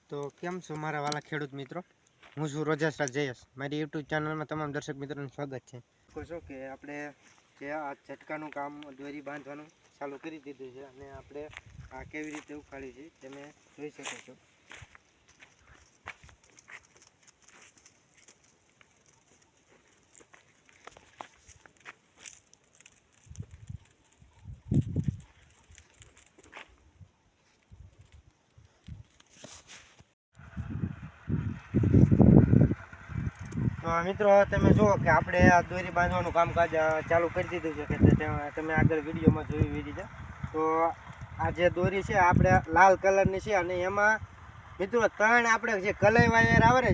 તો કેમ છો મારા વાલા ખેડૂત મિત્રો? હું છું રોજાસરા જયેશ. મારી યુટ્યુબ ચેનલમાં તમામ દર્શક મિત્રોનું સ્વાગત છે. કહો છો કે આપણે જે આ ઝટકાનું કામ દોરી બાંધવાનું ચાલુ કરી દીધું છે અને આપણે આ કેવી રીતે ઉખાડી છે તમે જોઈ શકો છો. તો મિત્રો તમે જુઓ કે આપણે આ દોરી બાંધવાનું કામકાજ ચાલુ કરી દીધું છે કે તમે આગળ વિડીયોમાં જોયું એવી રીતે. તો આ જે દોરી છે આપણે લાલ કલરની છે અને એમાં મિત્રો ત્રણ આપણે જે કલઈ વાયર આવે ને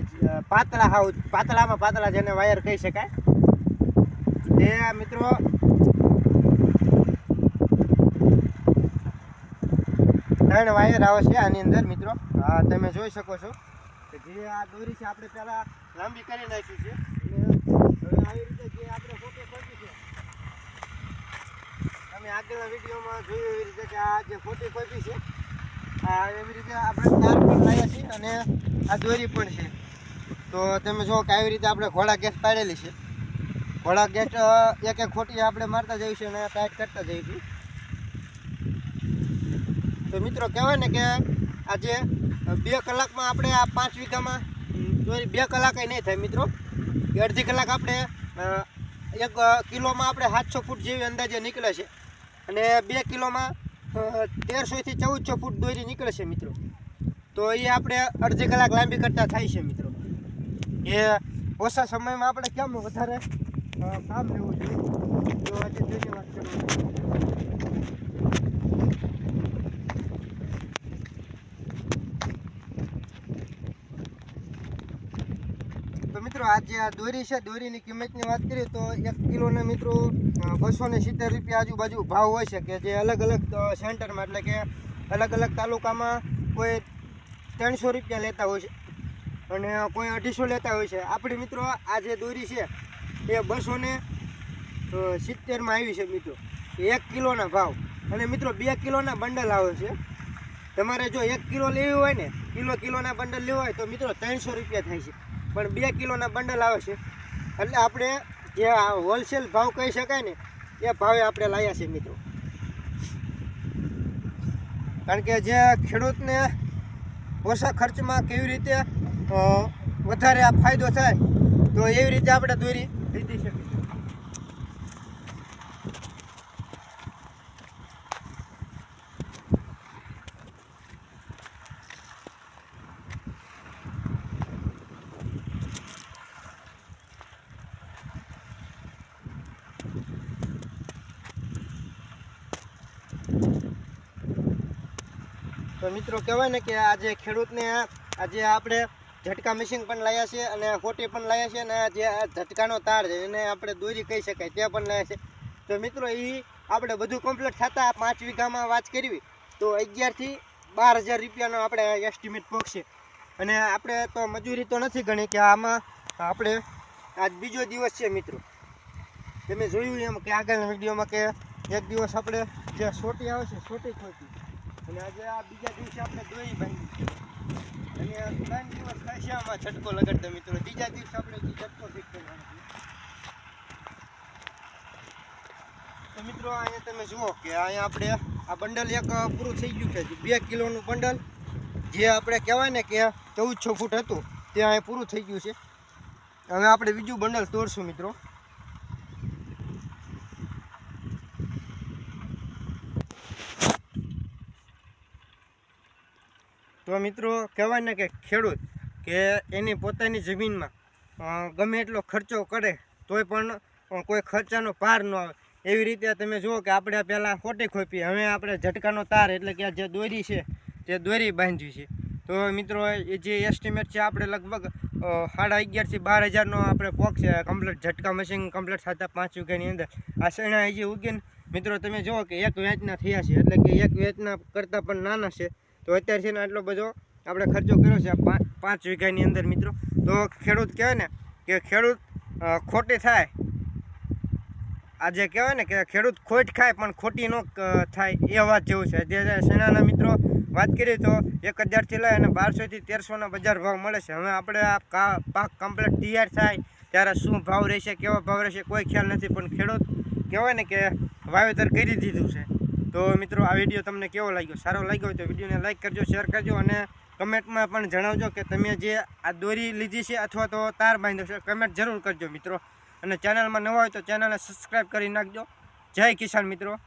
પાતળામાં પાતળા જેને વાયર કહી શકાય તે મિત્રો ત્રણ વાયર આવે છે આની અંદર મિત્રો. તમે જોઈ શકો છો કે જે આ દોરી છે આપણે પહેલાં લાંબી કરી નાખી છે અને હવે આવી રીતે જે આપણે ફોટો ખોટી છે તમે આગળના વિડીયોમાં જોયું એવી રીતે કે આ જે ફોટી ખોટી છે આ એવી રીતે આપણે તાર પણ લાવ્યા છીએ અને આ દોરી પણ છે. તો તમે જુઓ કે આવી રીતે આપણે ઘોડા ગેસ પાડેલી છે. ઘોડા ગેસ એક એક ખોટી આપણે મારતા જઈશું અને ટાઈટ કરતા જઈશું. તો મિત્રો કહેવાય ને કે આજે 2 કલાકમાં આપણે આ 5 વીઘામાં દોરી 2 કલાકે નહીં થાય મિત્રો. અડધી કલાક આપણે 1 કિલોમાં આપણે 700 ફૂટ જેવી અંદાજે નીકળે છે અને 2 કિલોમાં 1300 થી 1400 ફૂટ દોરી નીકળે છે મિત્રો. તો એ આપણે અડધી કલાક લાંબી કરતા થાય છે મિત્રો. એ ઓછા સમયમાં આપણે કેમ વધારે કામ લેવું જોઈએ. તો આજે તેની વાત કરવાની. તો મિત્રો આજે આ દોરી છે, દોરીની કિંમતની વાત કરીએ તો 1 કિલોના મિત્રો 270 રૂપિયા આજુબાજુ ભાવ હોય છે કે જે અલગ અલગ સેન્ટરમાં એટલે કે અલગ અલગ તાલુકામાં કોઈ 300 રૂપિયા લેતા હોય છે અને કોઈ 250 લેતા હોય છે. આપણી મિત્રો આ જે દોરી છે એ 270માં આવી છે મિત્રો. 1 કિલોના ભાવ અને મિત્રો 2 કિલોના બંડલ આવે છે. તમારે જો 1 કિલો લેવી હોય ને કિલોના બંડલ લેવા હોય તો મિત્રો 300 રૂપિયા થાય છે. પણ 2 કિલોના બંડલ આવે છે એટલે આપણે જે હોલસેલ ભાવ કહી શકાય ને એ ભાવે આપણે લાવ્યા છે મિત્રો. કારણ કે જે ખેડૂતને ઓછા ખર્ચમાં કેવી રીતે વધારે આ ફાયદો થાય તો એવી રીતે આપણે દોરી લીધી છે. તો મિત્રો કહેવાય ને કે આજે ખેડૂતને આજે આપણે ઝટકા મશીન પણ લાવ્યા છે અને ખોટી પણ લાવ્યા છે અને જે ઝટકાનો તાર છે એને આપણે દોરી કહી શકાય તે પણ લાવ્યા છે. તો મિત્રો એ આપણે બધું કમ્પ્લીટ થતાં 5 વીઘામાં વાત કરવી તો 11,000 થી 12,000 રૂપિયાનો આપણે એસ્ટિમેટ પહોંચશે. અને આપણે તો મજૂરી તો નથી ગણી કે આમાં આપણે આજ બીજો દિવસ છે મિત્રો. તમે જોયું એમ કે આગળના વિડીયોમાં કે એક દિવસ આપણે જે સોટી આવે છે સોટી ખોટી અને આજે આ બીજા દિવસે આપણે દોરી બાંધી અને 3 દિવસ થશે આમાં ઝટકો લગાડતા મિત્રો. બીજા દિવસે આપણે ઝટકો ફિટ કરવાનો છે. તો મિત્રો અહીંયા તમે જુઓ કે અહીંયા આપણે આ બંડલ એક પૂરું થઈ ગયું છે. 2 કિલોનું બંડલ જે આપણે કહેવાય ને કે 1400 ફૂટ હતું તે અહીંયા પૂરું થઈ ગયું છે. હવે આપણે બીજું બંડલ તોડશું મિત્રો. તો મિત્રો કહેવાય ને કે ખેડૂત કે એની પોતાની જમીનમાં ગમે એટલો ખર્ચો કરે તોય પણ કોઈ ખર્ચાનો પાર ન આવે. એવી રીતે તમે જુઓ કે આપણે પહેલાં ખોટી ખોપી હવે આપણે ઝટકાનો તાર એટલે કે જે દોરી છે તે દોરી બાંધી છે. તો મિત્રો એ જે એસ્ટિમેટ છે આપણે લગભગ 11,500 થી 12,000નો આપણે પહોંચશે કમ્પ્લીટ ઝટકા મશીન કમ્પ્લીટ થતા 5 વીઘાની અંદર. આ શેણા હજી ઉગીને મિત્રો તમે જુઓ કે 1 વેચના થયા છે એટલે કે 1 વેચના કરતાં પણ નાના છે. તો અત્યારે છે ને આટલો બધો આપણે ખર્ચો કર્યો છે 5 વીઘાની અંદર મિત્રો. તો ખેડૂત કહેવાય ને કે ખેડૂત ખોટી થાય આજે કહેવાય ને કે ખેડૂત ખોટ ખાય પણ ખોટી ન થાય એ વાત જેવું છે. અત્યારે શેણાના મિત્રો વાત કરીએ તો 1000થી લઈ અને 1200થી 1300ના બજાર ભાવ મળે છે. હવે આપણે આ પાક કમ્પ્લીટ તૈયાર થાય ત્યારે શું ભાવ રહેશે, કેવો ભાવ રહેશે કોઈ ખ્યાલ નથી, પણ ખેડૂત કહેવાય ને કે વાવેતર કરી દીધું છે. તો મિત્રો આ વિડીયો તમને કેવો લાગ્યો? સારો લાગ્યો હોય તો વિડીયોને લાઇક કરજો, શેર કરજો અને કમેન્ટમાં પણ જણાવજો કે તમે જે આ દોરી લીધી છે અથવા તો તાર બાંધ્યો છે, કમેન્ટ જરૂર કરજો મિત્રો. અને ચેનલમાં નવા હોય તો ચેનલને સબસ્ક્રાઈબ કરી નાખજો. જય કિસાન મિત્રો.